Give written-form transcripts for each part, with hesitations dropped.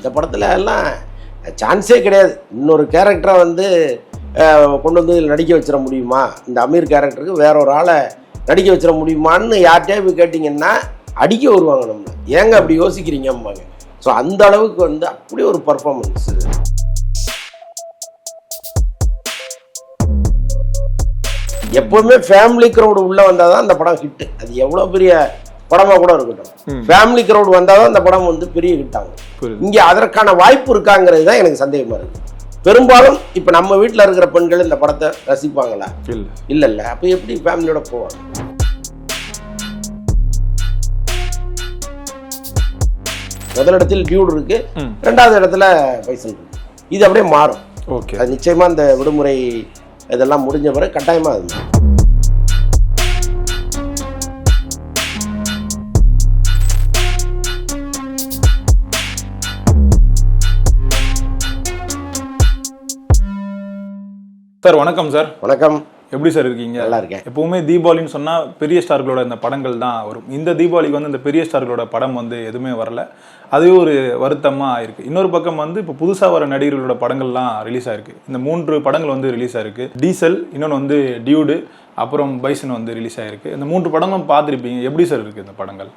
இந்த படத்தில் எல்லாம் சான்ஸே கிடையாது. இன்னொரு கேரக்டரை வந்து கொண்டு வந்து இதில் நடிக்க வச்சிட முடியுமா, இந்த அமீர் கேரக்டருக்கு வேற ஒரு ஆளை நடிக்க வச்சிட முடியுமான்னு யார்கிட்டே போய் கேட்டிங்கன்னா அடிக்க வருவாங்க. நம்ம ஏங்க அப்படி யோசிக்கிறீங்கம்பாங்க. ஸோ அந்த அளவுக்கு வந்து அப்படி ஒரு பர்ஃபார்மன்ஸ். எப்போவுமே ஃபேமிலி க்ரௌடு உள்ளே வந்தால் தான் அந்த படம் ஹிட்டு. அது எவ்வளோ பெரிய படமாக கூட இருக்கட்டும், ஃபேமிலி க்ரௌடு வந்தால் தான் அந்த படம் வந்து பெரிய ஹிட் ஆகும். இங்கே அதற்கான வாய்ப்பு இருக்காங்கிறது தான் எனக்கு சந்தேகமாக இருக்குது. பெரும்பாலும் இப்போ நம்ம வீட்டில் இருக்கிற பெண்கள் இந்த படத்தை ரசிப்பாங்களா? இல்லை. அப்போ எப்படி ஃபேமிலியோட போவாங்க? முதலிடத்தில் டியூட் இருக்கு, ரெண்டாவது இடத்துல பைசன் இருக்கு. இது அப்படியே மாறும். ஓகே, அது நிச்சயமா இந்த விடுமுறை இதெல்லாம் முடிஞ்ச பிறகு கட்டாயமா அது மாறும். சார் வணக்கம். சார் வணக்கம். எப்படி சார் இருக்கீங்க? நல்லா இருக்கேன். எப்பவுமே தீபாவளின்னு சொன்னா பெரிய ஸ்டார்களோட இந்த படங்கள் தான் வரும். இந்த தீபாவளிக்கு வந்து இந்த பெரிய ஸ்டார்களோட படம் வந்து எதுவுமே வரல. அதுவே ஒரு வருத்தமா ஆயிருக்கு. இன்னொரு பக்கம் வந்து இப்போ புதுசா வர நடிகர்களோட படங்கள்லாம் ரிலீஸ் ஆயிருக்கு. இந்த 3 படங்கள் வந்து ரிலீஸ் ஆயிருக்கு. டீசல், இன்னொன்று வந்து டியூடு, அப்புறம் பைசன் வந்து ரிலீஸ் ஆயிருக்கு. இந்த 3 படங்களும் பார்த்துருப்பீங்க. எப்படி சார் இருக்கு இந்த படங்கள்?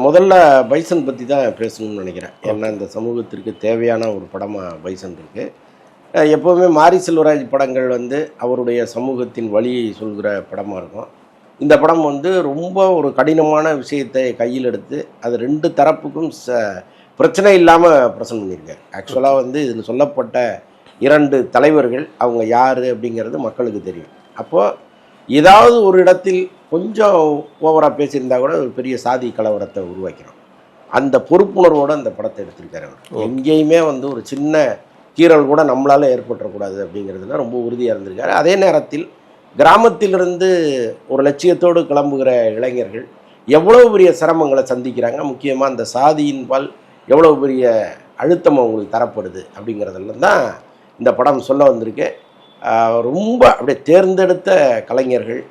முதல்ல பைசன் பற்றி தான் பேசணும்னு நினைக்கிறேன். ஏன்னா இந்த சமூகத்திற்கு தேவையான ஒரு படமாக பைசன் இருக்கு. எப்போவுமே மாரி செல்வராஜ் படங்கள் வந்து அவருடைய சமூகத்தின் வழியை சொல்கிற படமாக இருக்கும். இந்த படம் வந்து ரொம்ப ஒரு கடினமான விஷயத்தை கையில் எடுத்து அது 2 தரப்புக்கும் பிரச்சனை இல்லாமல் ப்ரெசென்ட் பண்ணியிருக்காரு. ஆக்சுவலாக வந்து இதில் சொல்லப்பட்ட 2 தலைவர்கள் அவங்க யார் அப்படிங்கிறது மக்களுக்கு தெரியும். அப்போது ஏதாவது ஒரு இடத்தில் கொஞ்சம் ஓவராக பேசியிருந்தா கூட ஒரு பெரிய சாதி கலவரத்தை உருவாக்கிறோம். அந்த பொறுப்புணர்வோடு அந்த படத்தை எடுத்திருக்காரு அவர். எங்கேயுமே வந்து ஒரு சின்ன கீறல் கூட நம்மளால் ஏற்பட்டுறக்கூடாது அப்படிங்கிறதுல ரொம்ப உறுதியாக இருந்திருக்காரு. அதே நேரத்தில் கிராமத்திலிருந்து ஒரு லட்சியத்தோடு கிளம்புகிற இளைஞர்கள் எவ்வளோ பெரிய சிரமங்களை சந்திக்கிறாங்க, முக்கியமாக அந்த சாதியின் பால் எவ்வளோ பெரிய அழுத்தம் அவங்களுக்கு தரப்படுது அப்படிங்கிறதெல்லாம் தான் இந்த படம் சொல்ல வந்திருக்கு. ரொம்ப அப்படியே தேர்ந்தெடுத்த கலைஞர்கள்,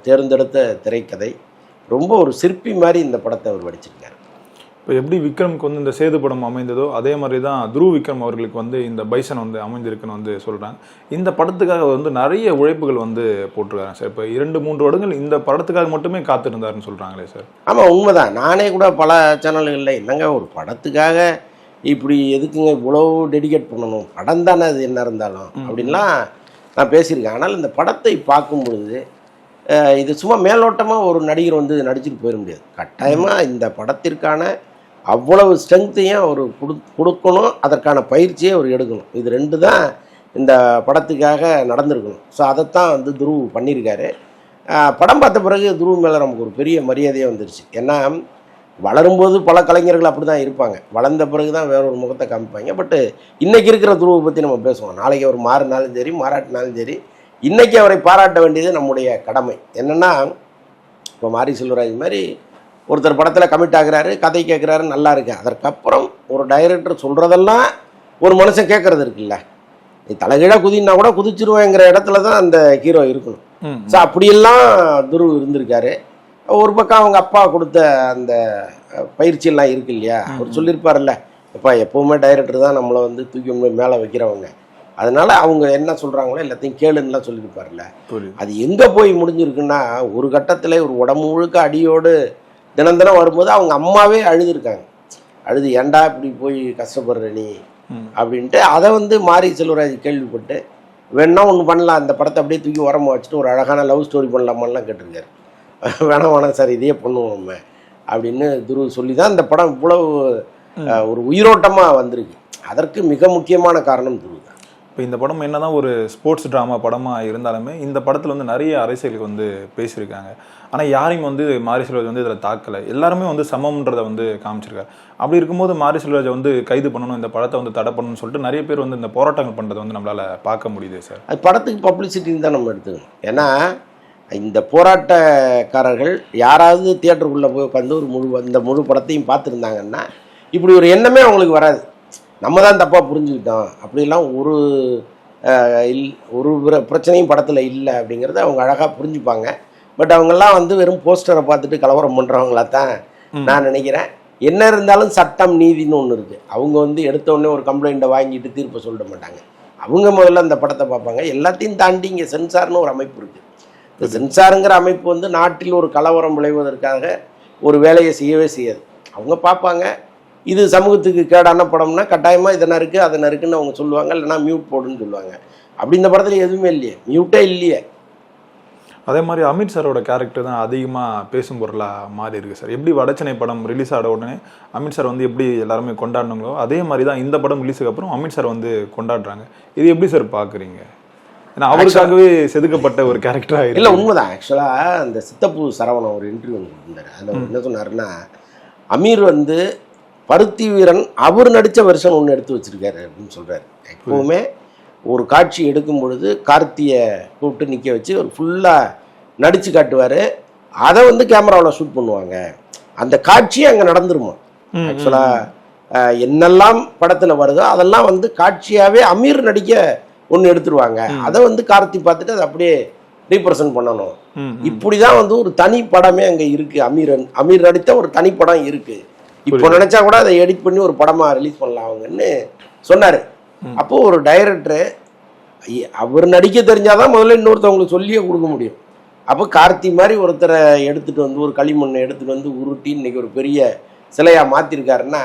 தேர்ந்தெடுத்த திரைக்கதை, ரொம்ப ஒரு சிற்பி மாதிரி இந்த படத்தை அவர் வடிச்சிருக்காரு. இப்போ எப்படி விக்ரமுக்கு வந்து இந்த சேது படம் அமைந்ததோ அதே மாதிரி தான் துருவ் விக்ரம் அவர்களுக்கு வந்து இந்த பைசன் வந்து அமைந்திருக்குன்னு வந்து சொல்கிறாங்க. இந்த படத்துக்காக வந்து நிறைய உழைப்புகள் வந்து போட்டிருக்காங்க சார். இப்போ 2-3 வருடங்கள் இந்த படத்துக்காக மட்டுமே காத்திருந்தாருன்னு சொல்கிறாங்களே சார். ஆமாம், உண்மைதான். நானே கூட பல சேனல்களில் என்னங்க ஒரு படத்துக்காக இப்படி எதுக்குங்க இவ்வளோ டெடிகேட் பண்ணணும், படம் தானே அது என்ன இருந்தாலும் அப்படின்லாம் நான் பேசியிருக்கேன். ஆனால் இந்த படத்தை பார்க்கும் பொழுது இது சும்மா மேலோட்டமாக ஒரு நடிகர் வந்து நடிச்சுட்டு போயிட முடியாது. கட்டாயமாக இந்த படத்திற்கான அவ்வளவு ஸ்ட்ரென்த்தையும் அவர் கொடுக்கணும், அதற்கான பயிற்சியை அவர் எடுக்கணும். இது 2 தான் இந்த படத்துக்காக நடந்திருக்கணும். ஸோ அதைத்தான் வந்து துருவ் பண்ணியிருக்காரு. படம் பார்த்த பிறகு துருவ் மேலே நமக்கு ஒரு பெரிய மரியாதையே வந்துருச்சு. ஏன்னா வளரும்போது பல கலைஞர்கள் அப்படி தான் இருப்பாங்க, வளர்ந்த பிறகு தான் வேற ஒரு முகத்தை காமிப்பாங்க. பட்டு இன்றைக்கி இருக்கிற துருவை பற்றி நம்ம பேசுவோம். நாளைக்கு அவர் மாறினாலும் சரி, மாறாட்டினாலும் சரி, இன்றைக்கி அவரை பாராட்ட வேண்டியது நம்முடைய கடமை. என்னென்னா இப்போ மாரி செல்வராஜ் மாதிரி ஒருத்தர் படத்தில் கமிட் ஆகிறாரு, கதை கேட்குறாரு, நல்லா இருக்கு. அதற்கப்புறம் ஒரு டைரக்டர் சொல்கிறதெல்லாம் ஒரு மனுஷன் கேட்குறது இருக்குல்ல, நீ தலைகீழாக குதின்னா கூட குதிச்சிருவேங்கிற இடத்துல தான் அந்த ஹீரோ இருக்கணும். ஸோ அப்படியெல்லாம் துருவ் இருந்திருக்காரு. ஒரு பக்கம் அவங்க அப்பா கொடுத்த அந்த பயிற்சியெல்லாம் இருக்கு இல்லையா, அவர் சொல்லியிருப்பார்ல, இப்போ எப்போவுமே டைரக்டர் தான் நம்மளை வந்து தூக்கி மேலே வைக்கிறவங்க, அதனால அவங்க என்ன சொல்கிறாங்களோ எல்லாத்தையும் கேளுன்னுலாம் சொல்லியிருப்பார்ல. அது எங்கே போய் முடிஞ்சிருக்குன்னா, ஒரு கட்டத்தில் ஒரு உடம்பு முழுக்க அடியோடு தினம் வரும்போது அவங்க அம்மாவே அழுதுருக்காங்க. அழுது ஏண்டா இப்படி போய் கஷ்டப்படுற நீ அப்படின்ட்டு. அதை வந்து மாரி செல்வராஜ் கேள்விப்பட்டு வேணா ஒன்று பண்ணலாம், இந்த படத்தை அப்படியே தூக்கி உரமா வச்சுட்டு ஒரு அழகான லவ் ஸ்டோரி பண்ணலாமான்லாம் கேட்டிருக்காரு. வேணாம் சார், இதையே பண்ணுவோம் நம்ம அப்படின்னு துருவ் சொல்லி தான் இந்த படம் இவ்வளவு ஒரு உயிரோட்டமாக வந்திருக்கு. அதற்கு மிக முக்கியமான காரணம் துருவ் தான். இப்போ இந்த படம் என்னதான் ஒரு ஸ்போர்ட்ஸ் ட்ராமா படமாக இருந்தாலுமே இந்த படத்தில் வந்து நிறைய அரசியலுக்கு வந்து பேசியிருக்காங்க. ஆனால் யாரையும் வந்து மாரி செல்வராஜ் வந்து இதில் தாக்கலை, எல்லாருமே வந்து சமம்ன்றதை வந்து காமிச்சிருக்காரு. அப்படி இருக்கும்போது மாரி செல்வராஜை வந்து கைது பண்ணணும், இந்த படத்தை வந்து தடை பண்ணணும்னு சொல்லிட்டு நிறைய பேர் வந்து இந்த போராட்டங்கள் பண்ணுறதை வந்து நம்மளால் பார்க்க முடியுது சார். அது படத்துக்கு பப்ளிசிட்டின்னு தான் நம்ம எடுத்துக்கணும். ஏன்னா இந்த போராட்டக்காரர்கள் யாராவது தியேட்டருக்குள்ளே போய் உட்காந்து இந்த முழு படத்தையும் பார்த்துருந்தாங்கன்னா இப்படி ஒரு எண்ணமே அவங்களுக்கு வராது. நம்ம தான் தப்பாக புரிஞ்சுக்கிட்டோம், அப்படிலாம் ஒரு பிரச்சனையும் படத்தில் இல்லை அப்படிங்கிறத அவங்க அழகாக புரிஞ்சுப்பாங்க. பட் அவங்கெல்லாம் வந்து வெறும் போஸ்டரை பார்த்துட்டு கலவரம் பண்ணுறவங்களா தான் நான் நினைக்கிறேன். என்ன இருந்தாலும் சட்டம் நீதினு ஒன்று இருக்குது. அவங்க வந்து எடுத்த உடனே ஒரு கம்ப்ளைண்ட்டை வாங்கிட்டு தீர்ப்பை சொல்ல மாட்டாங்க. அவங்க முதல்ல அந்த படத்தை பார்ப்பாங்க. எல்லாத்தையும் தாண்டி இங்கே சென்சார்னு ஒரு அமைப்பு இருக்குது. இந்த சென்சாருங்கிற அமைப்பு வந்து நாட்டில் ஒரு கலவரம் விளைவதற்காக ஒரு வேலையை செய்யவே செய்யாது. அவங்க பார்ப்பாங்க, இது சமூகத்துக்கு கேடான படம்னா கட்டாயமாக இதனை இருக்குது அதனை இருக்குன்னு அவங்க சொல்லுவாங்க, இல்லைனா மியூட் போடுன்னு சொல்லுவாங்க. அப்படி இந்த படத்தில் எதுவுமே இல்லையே, மியூட்டே இல்லையே. அதே மாதிரி அமித் சாரோட கேரக்டர் தான் அதிகமாக பேசும் பொருளாக மாறி இருக்கு சார். எப்படி வடச்சென்னை படம் ரிலீஸ் ஆன உடனே அமித் சார் வந்து எப்படி எல்லாருமே கொண்டாடினாங்களோ அதே மாதிரி தான் இந்த படம் ரிலீஸுக்கு அப்புறம் அமித் சார் வந்து கொண்டாடுறாங்க. இது எப்படி சார் பார்க்குறீங்க? ஏன்னா அவருக்காகவே செதுக்கப்பட்ட ஒரு கேரக்டராக இல்லை, உண்மைதான். ஆக்சுவலாக அந்த சித்தப்பூ சரவணன் ஒரு இன்டர்வியூ ஒன்று கொடுத்தாரு. அதில் என்ன சொன்னாருன்னா, அமீர் வந்து பருத்தி வீரன் அவர் நடித்த வெர்ஷன் ஒன்று எடுத்து வச்சிருக்காரு அப்படின்னு சொல்கிறாரு. எப்போவுமே ஒரு காட்சி எடுக்கும் பொழுது கார்த்தியை கூப்பிட்டு நிற்க வச்சு ஒரு ஃபுல்லாக நடித்து காட்டுவார். அதை வந்து கேமராவில் ஷூட் பண்ணுவாங்க. அந்த காட்சியே அங்கே நடந்துருமா. ஆக்சுவலாக என்னெல்லாம் படத்தில் வருதோ அதெல்லாம் வந்து காட்சியாகவே அமீர் நடிக்க ஒன்று எடுத்துருவாங்க. அதை வந்து கார்த்தி பார்த்துட்டு அதை அப்படியே ரீப்ரசன்ட் பண்ணணும். இப்படி தான் வந்து ஒரு தனி படமே அங்கே இருக்குது. அமீர் நடித்த ஒரு தனி படம் இருக்குது. இப்போ நினச்சா கூட அதை எடிட் பண்ணி ஒரு படமாக ரிலீஸ் பண்ணலாம் அவங்கன்னு சொன்னார். அப்போது ஒரு டைரக்டரு அவர் நடிக்க தெரிஞ்சாதான் முதல்ல இன்னொருத்தவங்களுக்கு சொல்லியே கொடுக்க முடியும். அப்போ கார்த்தி மாதிரி ஒருத்தரை எடுத்துகிட்டு வந்து ஒரு களிமண்ணை எடுத்துகிட்டு வந்து உருட்டி இன்னைக்கு ஒரு பெரிய சிலையாக மாற்றிருக்காருன்னா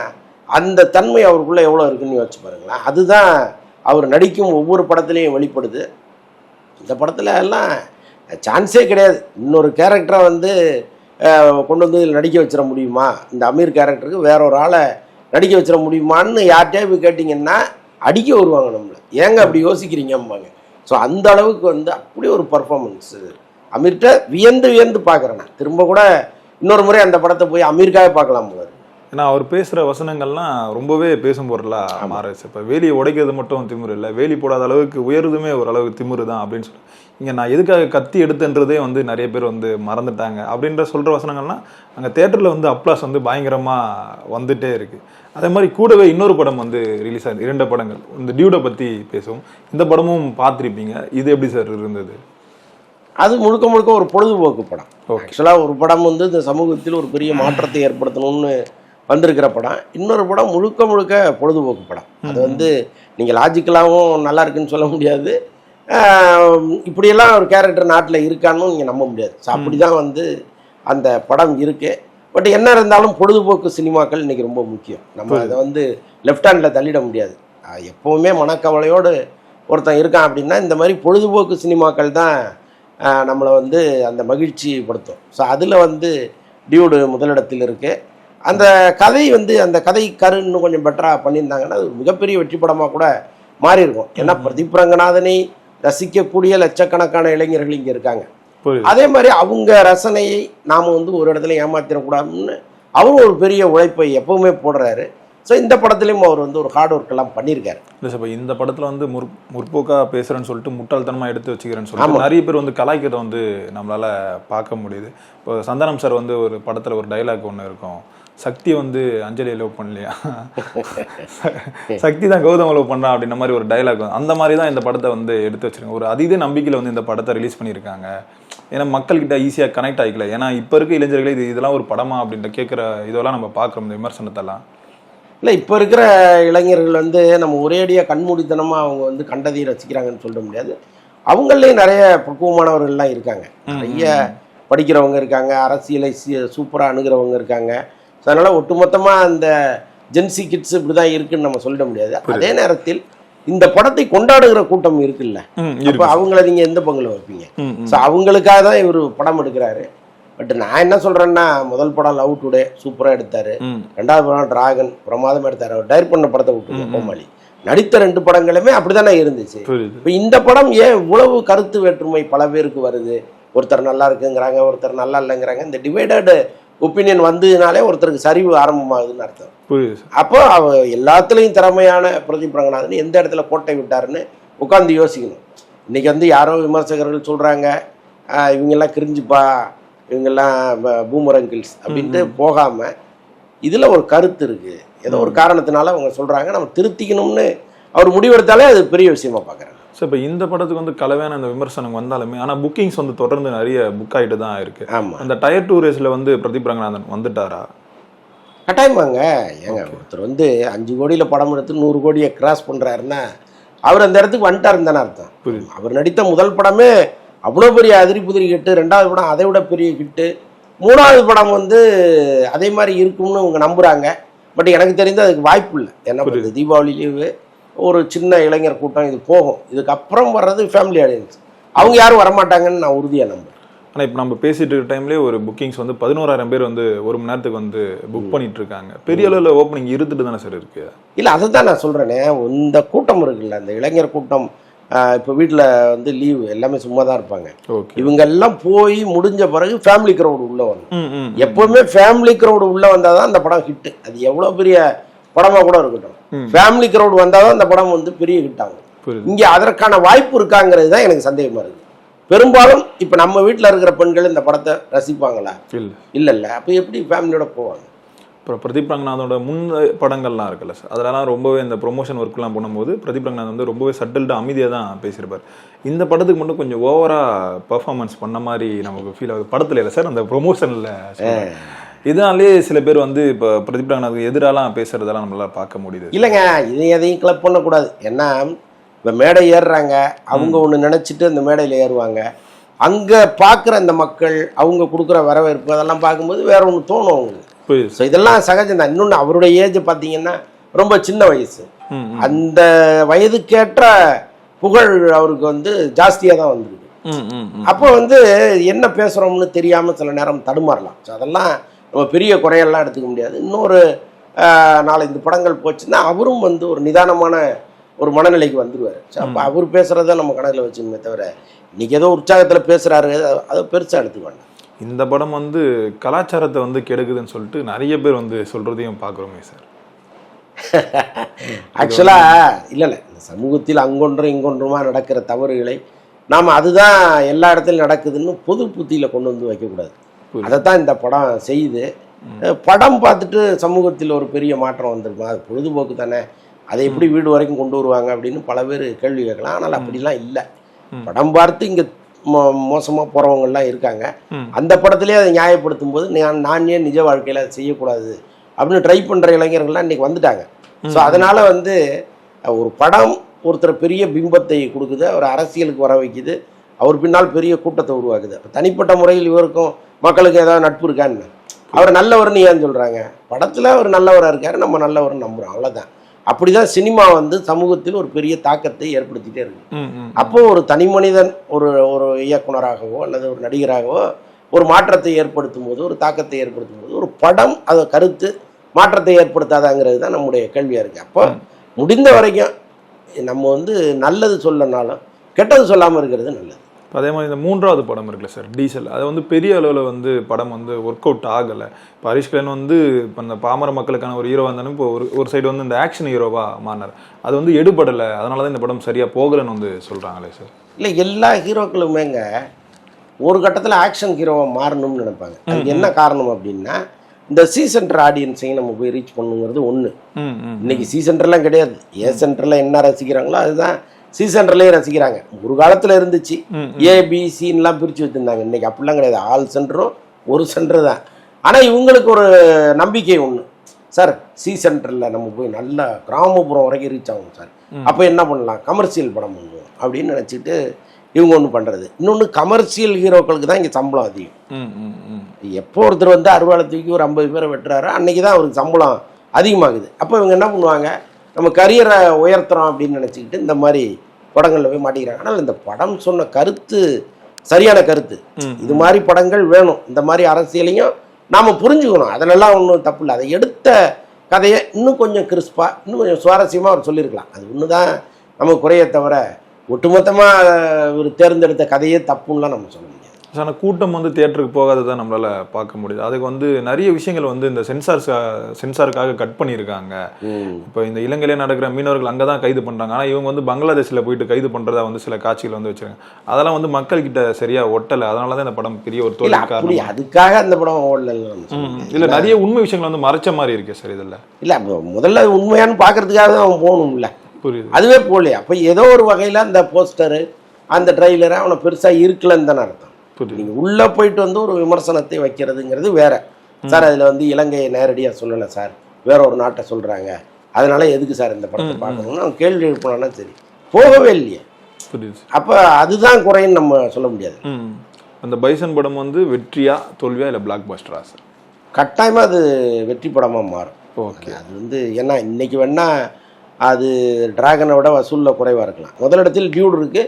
அந்த தன்மை அவருக்குள்ளே எவ்வளோ இருக்குன்னு யோசிச்சு பாருங்களேன். அதுதான் அவர் நடிக்கும் ஒவ்வொரு படத்துலையும் வெளிப்படுது. இந்த படத்தில் எல்லாம் சான்ஸே கிடையாது. இன்னொரு கேரக்டரை வந்து கொண்டு வந்து இதில் நடிக்க வச்சிட முடியுமா, இந்த அமீர் கேரக்டருக்கு வேற ஒரு ஆளை நடிக்க வச்சிட முடியுமான்னு யார்கிட்டயே போய் கேட்டிங்கன்னா அடிக்க வருவாங்க நம்மளை. ஏங்க அப்படி யோசிக்கிறீங்கம்பாங்க. ஸோ அந்த அளவுக்கு வந்து அப்படி ஒரு பர்ஃபார்மன்ஸு அமீர்கிட்ட வியந்து வியந்து பார்க்குறேன். நான் திரும்ப கூட இன்னொரு முறை அந்த படத்தை போய் அமீருக்காக பார்க்கலாம் போல. ஏன்னா அவர் பேசுகிற வசனங்கள்லாம் ரொம்பவே பேசும் பொருளாக மாறிச்சு. இப்போ வேலியை உடைக்கிறது மட்டும் திமிரு இல்லை, வேலி போடாத அளவுக்கு உயர்றதுமே ஓரளவுக்கு திமிரு தான் அப்படின்னு சொல்லி இங்கே நான் எதுக்காக கத்தி எடுத்துன்றதே வந்து நிறைய பேர் வந்து மறந்துட்டாங்க அப்படின்ற சொல்கிற வசனங்கள்லாம் அங்கே தேட்டரில் வந்து அப்ளாஸ் வந்து பயங்கரமாக வந்துட்டே இருக்குது. அதே மாதிரி கூடவே இன்னொரு படம் வந்து ரிலீஸ் ஆகுது, 2 படங்கள். இந்த டியூடை பற்றி பேசுவோம். இந்த படமும் பார்த்துருப்பீங்க. இது எப்படி சார் இருந்தது? அது முழுக்க முழுக்க ஒரு பொழுதுபோக்கு படம். ஆக்சுவலாக ஒரு படம் வந்து இந்த சமூகத்தில் ஒரு பெரிய மாற்றத்தை ஏற்படுத்தணும்னு வந்திருக்கிற படம். இன்னொரு படம் முழுக்க முழுக்க பொழுதுபோக்கு படம். அது வந்து நீங்கள் லாஜிக்கலாகவும் நல்லா இருக்குன்னு சொல்ல முடியாது, இப்படியெல்லாம் ஒரு கேரக்டர் நாட்டில் இருக்கான்னு நீங்கள் நம்ப முடியாது. ஸோ அப்படி தான் வந்து அந்த படம் இருக்குது. பட் என்ன இருந்தாலும் பொழுதுபோக்கு சினிமாக்கள் இன்றைக்கி ரொம்ப முக்கியம். நம்ம அதை வந்து லெஃப்ட் ஹேண்டில் தள்ளிட முடியாது. எப்போவுமே மனக்கவலையோடு ஒருத்தன் இருக்கான் அப்படின்னா இந்த மாதிரி பொழுதுபோக்கு சினிமாக்கள் தான் நம்மளை வந்து அந்த மகிழ்ச்சி படுத்தும். ஸோ அதில் வந்து டியூடு முதலிடத்தில் இருக்குது. அந்த கதை வந்து அந்த கதை கரு இன்னும் கொஞ்சம் பெட்டராக பண்ணியிருந்தாங்கன்னா அது மிகப்பெரிய வெற்றி படமாக கூட மாறி இருக்கும். ஏன்னா பிரதீப் ரங்கநாதனை ரசிக்கக்கூடிய லட்சக்கணக்கான இளைஞர்கள் இங்கே இருக்காங்க. அதே மாதிரி அவங்க ரசனையை நாம் வந்து ஒரு இடத்துல ஏமாத்திடக்கூடாதுன்னு அவரும் ஒரு பெரிய உழைப்பை எப்பவுமே போடுறாரு. ஸோ இந்த படத்துலையும் அவர் வந்து ஒரு ஹார்ட் ஒர்க் எல்லாம் பண்ணியிருக்காரு. இல்லை சார், இப்போ இந்த படத்தில் வந்து முற்போக்காக பேசுகிறேன்னு சொல்லிட்டு முட்டாள்தனமாக எடுத்து வச்சுக்கிறேன்னு சொல்லிட்டு நிறைய பேர் வந்து கலாய்க்கிறத வந்து நம்மளால் பார்க்க முடியுது. இப்போ சந்தானம் சார் வந்து ஒரு படத்தில் ஒரு டைலாக் ஒன்று இருக்கும், சக்தி வந்து அஞ்சலியை லவ் பண்ணலையா, சக்தி தான் கௌதம் லவ் பண்ணுறான் அப்படின்ற மாதிரி ஒரு டைலாக். அந்த மாதிரி தான் இந்த படத்தை வந்து எடுத்து வச்சிருக்காங்க. ஒரு அதீத நம்பிக்கையில் வந்து இந்த படத்தை ரிலீஸ் பண்ணியிருக்காங்க. ஏன்னா மக்கள்கிட்ட ஈஸியாக கனெக்ட் ஆகிக்கல. ஏன்னா இப்போ இருக்க இளைஞர்களே இதெல்லாம் ஒரு படமா அப்படின்ற கேட்குற இதெல்லாம் நம்ம பார்க்குறோம், இந்த விமர்சனத்தெல்லாம். இல்லை, இப்போ இருக்கிற இளைஞர்கள் வந்து நம்ம ஒரேடியாக கண்மூடித்தனமாக அவங்க வந்து கண்டதை ரசிக்கிறாங்கன்னு சொல்ல முடியாது. அவங்களே நிறைய பக்குவமானவர்கள்லாம் இருக்காங்க, நிறைய படிக்கிறவங்க இருக்காங்க, அரசியலை சூப்பராக அணுகிறவங்க இருக்காங்க. ஸோ அதனால் ஒட்டுமொத்தமாக அந்த ஜென்சி கிட்ஸ் இப்படி தான் இருக்குன்னு நம்ம சொல்லிட முடியாது. அதே நேரத்தில் இந்த படத்தை கொண்டாடுகிற கூட்டம் இருக்குல்ல, அப்போ அவங்கள நீங்கள் எந்த பங்கில் வைப்பீங்க? ஸோ அவங்களுக்காக தான் இவர் படம் எடுக்கிறாரு. பட் நான் என்ன சொல்கிறேன்னா, முதல் படம் லவ் டுடே சூப்பராக எடுத்தார், 2வது படம் டிராகன் பிரமாதமாக எடுத்தார். அவர் டைரக்ட் பண்ண படத்தை விட்டுருங்க, கோமாளி நடித்த 2 படங்களுமே அப்படி தானே இருந்துச்சு. இப்போ இந்த படம் ஏன் இவ்வளவு கருத்து வேற்றுமை பல பேருக்கு வருது? ஒருத்தர் நல்லா இருக்குங்கிறாங்க, ஒருத்தர் நல்லா இல்லைங்கிறாங்க. இந்த டிவைடட் ஒப்பீனியன் வந்ததுனாலே ஒருத்தருக்கு சரிவு ஆரம்பமாகுதுன்னு அர்த்தம். அப்போ எல்லாத்துலேயும் திறமையான பிரதீப் ரங்கநாதன் எந்த இடத்துல கோட்டை விட்டாருன்னு உட்காந்து யோசிக்கணும். இன்றைக்கி வந்து யாரோ விமர்சகர்கள் சொல்கிறாங்க இவங்கெல்லாம் கிரிஞ்சுப்பா, இவங்கெல்லாம் பூமரங்கிள்ஸ் அப்படின்ட்டு போகாமல் இதில் ஒரு கருத்து இருக்குது, ஏதோ ஒரு காரணத்தினால அவங்க சொல்கிறாங்க, நம்ம திருத்திக்கணும்னு அவர் முடிவெடுத்தாலே அது பெரிய விஷயமா பார்க்குறாங்க. ஸோ இப்போ இந்த படத்துக்கு வந்து கலவையான அந்த விமர்சனம் வந்தாலுமே ஆனால் புக்கிங்ஸ் வந்து தொடர்ந்து நிறைய புக் ஆகிட்டு தான் இருக்குது. ஆமாம், அந்த டயர் 2 ரேஸில் வந்து பிரதீப் ரங்கநாதன் வந்துட்டாரா? கட்டாயமாங்க. ஏங்க ஒருத்தர் வந்து 5 கோடியில் படம் எடுத்து 100 கோடியை கிராஸ் பண்ணுறாருன்னா அவர் அந்த இடத்துக்கு வந்துட்டாருன்னு தானே அர்த்தம். அவர் நடித்த முதல் படமே அவ்வளோ பெரிய அதிரி புதிரி ஹிட்டு, 2வது படம் அதை விட பெரிய ஹிட்டு, 3வது படம் வந்து அதே மாதிரி இருக்கும்னு அவங்க நம்புகிறாங்க. பட் எனக்கு தெரிந்து அதுக்கு வாய்ப்பு இல்லை. என்ன பண்ணுறது, தீபாவளி லீவு ஒரு சின்ன இளைஞர் கூட்டம் இது போகும், இதுக்கப்புறம் வர்றது ஃபேமிலி ஆடியன்ஸ், அவங்க யாரும் வரமாட்டாங்கன்னு நான் உறுதியாக நம்புறேன். ஆனால் இப்போ நம்ம பேசிட்டு இருக்க டைம்லேயே ஒரு புக்கிங்ஸ் வந்து 11,000 பேர் வந்து 1 மணி நேரத்துக்கு வந்து புக் பண்ணிட்டு இருக்காங்க. பெரிய அளவில் ஓப்பனிங் இருந்துட்டு தானே சார் இருக்கு. இல்லை, அதை தான் நான் சொல்கிறேனே, இந்த கூட்டம் இருக்குல்ல, அந்த இளைஞர் கூட்டம் இப்போ வீட்டில் வந்து லீவு எல்லாமே சும்மா தான் இருப்பாங்க. இவங்க எல்லாம் போய் முடிஞ்ச பிறகு ஃபேமிலி க்ரௌடு உள்ளே வரணும். எப்போவுமே ஃபேமிலி க்ரௌடு உள்ளே வந்தால் தான் அந்த படம் ஹிட்டு. அது எவ்வளோ பெரிய படமாக கூட இருக்கட்டும், ஃபேமிலி க்ரௌடு வந்தால் தான் அந்த படம் வந்து பெரிய ஹிட் ஆகும். இங்கே அதற்கான வாய்ப்பு இருக்காங்கிறது தான் எனக்கு சந்தேகமாக இருக்குது. பெரும்பாலும் இப்போ நம்ம வீட்டில் இருக்கிற பெண்கள் இந்த படத்தை ரசிப்பாங்களா? இல்லைல்ல. அப்போ எப்படி ஃபேமிலியோட போவாங்க? அப்புறம் பிரதீப் ரங்கநாதோட முன் படங்கள்லாம் இருக்குல்ல சார், அதெல்லாம் ரொம்பவே இந்த ப்ரொமோஷன் ஒர்க்லாம் பண்ணும்போது பிரதீப் ரங்கநாத் வந்து ரொம்பவே சட்டில்டாக அமைதியாக தான் பேசியிருப்பார். இந்த படத்துக்கு மட்டும் கொஞ்சம் ஓவராக பர்ஃபார்மன்ஸ் பண்ண மாதிரி நமக்கு ஃபீல் ஆகுது. படத்தில் இல்லை சார், அந்த ப்ரொமோஷனில். இதனாலேயே சில பேர் வந்து இப்போ பிரதீப் ரங்கநாத்துக்கு எதிராலாம் பேசுறதெல்லாம் நம்மளால பார்க்க முடியுது. இல்லைங்க, இது எதையும் கிளப் பண்ணக்கூடாது. ஏன்னா இப்போ மேடை ஏறுறாங்க, அவங்க ஒன்று நினச்சிட்டு அந்த மேடையில் ஏறுவாங்க. அங்கே பார்க்குற அந்த மக்கள் அவங்க கொடுக்குற வரவேற்பு அதெல்லாம் பார்க்கும்போது வேற ஒன்று தோணும் அவங்களுக்கு. ஸோ இதெல்லாம் சகஜம்தான். இன்னொன்று அவருடைய ஏஜ் பார்த்தீங்கன்னா ரொம்ப சின்ன வயசு, அந்த வயதுக்கேற்ற புகழ் அவருக்கு வந்து ஜாஸ்தியாக தான் வந்துருக்கு. அப்போ வந்து என்ன பேசுகிறோம்னு தெரியாமல் சில நேரம் தடுமாறலாம். ஸோ அதெல்லாம் நம்ம பெரிய குறையெல்லாம் எடுத்துக்க முடியாது. இன்னொரு 4-5 படங்கள் போச்சுன்னா அவரும் வந்து ஒரு நிதானமான ஒரு மனநிலைக்கு வந்துடுவார். ஸோ அப்போ அவர் பேசுகிறத நம்ம கணக்கில் வச்சுக்கணுமே தவிர இன்றைக்கி ஏதோ உற்சாகத்தில் பேசுகிறாரு அதை பெருசாக எடுத்துக்க. இந்த படம் வந்து கலாச்சாரத்தை வந்து கெடுக்குதுன்னு சொல்லிட்டு நிறைய பேர் வந்து சொல்கிறதையும் பார்க்குறோமே சார். ஆக்சுவலாக இல்லை, இந்த சமூகத்தில் அங்கொன்றும் இங்கொன்றுமா நடக்கிற தவறுகளை நாம் அதுதான் எல்லா இடத்துலையும் நடக்குதுன்னு பொது புத்தியில் கொண்டு வந்து வைக்கக்கூடாது. அதைத்தான் இந்த படம் செய்யுது. படம் பார்த்துட்டு சமூகத்தில் ஒரு பெரிய மாற்றம் வந்திருக்குமா? அது பொழுதுபோக்கு தானே, அதை எப்படி வீடு வரைக்கும் கொண்டு வருவாங்க அப்படின்னு பல பேர் கேள்வி கேட்கலாம். ஆனால் அப்படிலாம் இல்லை. படம் பார்த்து இங்கே மோசமாக போகிறவங்கலாம் இருக்காங்க. அந்த படத்துலேயே அதை நியாயப்படுத்தும் போது நான் ஏன் நிஜ வாழ்க்கையில் அதை செய்யக்கூடாது அப்படின்னு ட்ரை பண்ணுற இளைஞர்கள்லாம் இன்றைக்கி வந்துட்டாங்க. ஸோ அதனால் வந்து ஒரு படம் ஒருத்தர் பெரிய பிம்பத்தை கொடுக்குது, அவர் அரசியலுக்கு வர வைக்குது, அவர் பின்னால் பெரிய கூட்டத்தை உருவாக்குது. அப்போ தனிப்பட்ட முறையில் இவருக்கும் மக்களுக்கு ஏதாவது நட்பு இருக்கான்னு அவர் நல்லவர்னு ஏன்னு சொல்கிறாங்க? படத்தில் அவர் நல்லவராக இருக்கார், நம்ம நல்லவர்னு நம்புகிறோம், அவ்வளோதான். அப்படிதான் சினிமா வந்து சமூகத்தில் ஒரு பெரிய தாக்கத்தை ஏற்படுத்திட்டே இருக்கு. அப்போ ஒரு தனி மனிதன் ஒரு இயக்குனராகவோ அல்லது ஒரு நடிகராகவோ ஒரு மாற்றத்தை ஏற்படுத்தும் போது, ஒரு தாக்கத்தை ஏற்படுத்தும் போது, ஒரு படம் அதை கருத்து மாற்றத்தை ஏற்படுத்தாதாங்கிறது தான் நம்முடைய கேள்வியாக இருக்குது. அப்போ முடிந்த வரைக்கும் நம்ம வந்து நல்லது சொல்லனாலும் கெட்டது சொல்லாமல் இருக்கிறது நல்லது. அதே மாதிரி இந்த 3வது படம் இருக்குல்ல சார், டீசல், அது வந்து பெரிய அளவில் வந்து படம் வந்து ஒர்க் அவுட் ஆகலை. இப்போ ஹரிஷ் கல்யாண் வந்து இப்போ இந்த பாமர மக்களுக்கான ஒரு ஹீரோவாக இருந்தாலும் இப்போ ஒரு சைடு வந்து இந்த ஆக்ஷன் ஹீரோவாக மாறினார். அது வந்து எடுபடலை, அதனால தான் இந்த படம் சரியாக போகலைன்னு வந்து சொல்கிறாங்களே சார். இல்லை, எல்லா ஹீரோக்களுமேங்க ஒரு கட்டத்தில் ஆக்ஷன் ஹீரோவாக மாறணும்னு நினைப்பாங்க. அதுக்கு என்ன காரணம் அப்படின்னா, இந்த சி சென்டர் ஆடியன்ஸையும் நம்ம போய் ரீச் பண்ணுங்கிறது ஒன்று. இன்னைக்கு சி சென்டர்லாம் கிடையாது. ஏ சென்டரில் என்ன ரசிக்கிறாங்களோ அதுதான் சி சென்டர்லேயே ரசிக்கிறாங்க. ஒரு காலத்தில் இருந்துச்சு ஏபிசின்லாம் பிரித்து வச்சுருந்தாங்க. இன்றைக்கி அப்படிலாம் கிடையாது. ஆல் சென்டரும் ஒரு சென்டர் தான். ஆனால் இவங்களுக்கு ஒரு நம்பிக்கை ஒன்று, சார் சி சென்டரில் நம்ம போய் நல்லா கிராமப்புறம் வரைக்கும் ரீச் ஆகும் சார், அப்போ என்ன பண்ணலாம், கமர்ஷியல் படம் பண்ணுவோம் அப்படின்னு நினச்சிட்டு இவங்க ஒன்று பண்ணுறது. இன்னொன்று, கமர்ஷியல் ஹீரோக்களுக்கு தான் இங்கே சம்பளம் அதிகம். எப்போ ஒருத்தர் வந்து அறுவாலை தூக்கி ஒரு 50 பேரை வெட்டுறாரு, அன்றைக்கி தான் அவருக்கு சம்பளம் அதிகமாகுது. அப்போ இவங்க என்ன பண்ணுவாங்க, நம்ம கரியரை உயர்த்துறோம் அப்படின்னு நினச்சிக்கிட்டு இந்த மாதிரி படங்களில் போய் மாட்டிக்கிறாங்க. ஆனால் இந்த படம் சொன்ன கருத்து சரியான கருத்து. இது மாதிரி படங்கள் வேணும், இந்த மாதிரி அரசியலையும் நாம் புரிஞ்சுக்கணும், அதிலெல்லாம் ஒன்றும் தப்பு இல்லை. அதை எடுத்த கதையை இன்னும் கொஞ்சம் கிறிஸ்பாக, இன்னும் கொஞ்சம் சுவாரஸ்யமாக அவர் சொல்லியிருக்கலாம். அது ஒன்று தான் நமக்கு குறைய தவிர ஒட்டுமொத்தமாக ஒரு தேர்ந்தெடுத்த கதையே தப்புன்னெலாம் நம்ம சொல்ல முடியாது. ஆனால் கூட்டம் வந்து தியேட்டருக்கு போகாததான் நம்மளால் பார்க்க முடியுது. அதுக்கு வந்து நிறைய விஷயங்கள் வந்து இந்த சென்சாருக்காக கட் பண்ணியிருக்காங்க. இப்போ இந்த இலங்கையிலே நடக்கிற மீனவர்கள் அங்கே தான் கைது பண்ணுறாங்க, ஆனால் இவங்க வந்து பங்களாதேஷில் போயிட்டு கைது பண்ணுறதா வந்து சில காட்சிகள் வந்து வச்சுருக்காங்க. அதெல்லாம் வந்து மக்கள்கிட்ட சரியாக ஒட்டலை. அதனால தான் இந்த படம் பெரிய ஒரு தோல்வி காரணம். அதுக்காக அந்த படம் ஓடல இல்லை, நிறைய உண்மை விஷயங்கள் வந்து மறைச்ச மாதிரி இருக்கு சார் இதில். இல்லை, முதல்ல உண்மையானு பார்க்கறதுக்காக தான் அவன் போகணும்ல, புரியுது, அதுவே போகலையா? அப்போ ஏதோ ஒரு வகையில் அந்த போஸ்டரு அந்த ட்ரெய்லரை அவனை பெருசாக இருக்கலன்னு தானே அர்த்தம். நீங்கள் உள்ளே போயிட்டு வந்து ஒரு விமர்சனத்தை வைக்கிறதுங்கிறது வேற. சார் அதில் வந்து இலங்கையை நேரடியாக சொல்லலை சார், வேற ஒரு நாட்டை சொல்கிறாங்க, அதனால எதுக்கு சார் இந்த படத்தை பார்க்கணும்னு அவன் கேள்வி எழுப்பினான்னா சரி, போகவே இல்லையே. புரியுது. அப்போ அதுதான் குறைன்னு நம்ம சொல்ல முடியாது. அந்த பைசன் படம் வந்து வெற்றியா தோல்வியா இல்லை பிளாக் பஸ்டரா சார்? கட்டாயமாக அது வெற்றி படமாக மாறும். ஓகே. அது வந்து ஏன்னா இன்னைக்கு வேணா அது டிராகனை விட வசூலில் குறைவாக இருக்கலாம். முதலிடத்தில் டியூட் இருக்கு,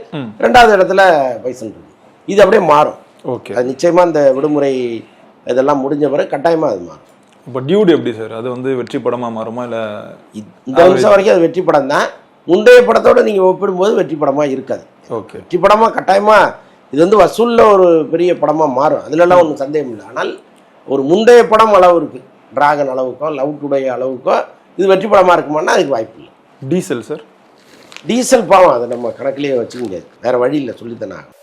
ரெண்டாவது இடத்துல பைசன் இருக்கு. இது அப்படியே மாறும். ஓகே. அது நிச்சயமாக இந்த விடுமுறை இதெல்லாம் முடிஞ்ச பிறகு கட்டாயமாக அது மாறும். இப்போ டியூட் எப்படி சார், அது வந்து வெற்றி படமாக மாறுமா இல்லை? இந்த நிமிஷம் வரைக்கும் அது வெற்றி படம் தான். முந்தைய படத்தோடு நீங்கள் ஒப்பிடும்போது வெற்றி படமாக இருக்காது. ஓகே. வெற்றி படமாக கட்டாயமாக இது வந்து வசூலில் ஒரு பெரிய படமாக மாறும், அதுலலாம் ஒன்றும் சந்தேகம் இல்லை. ஆனால் ஒரு முந்தைய படம் அளவு இருக்குது, டிராகன் அளவுக்கோ லவ் டுடே அளவுக்கோ இது வெற்றி படமாக இருக்குமான்னா அதுக்கு வாய்ப்பு இல்லை. Diesel sir? டீசல் பாவம், அதை நம்ம கணக்கிலேயே வச்சுக்க முடியாது, வேறு வழி இல்லை, சொல்லித்தானே ஆகும்.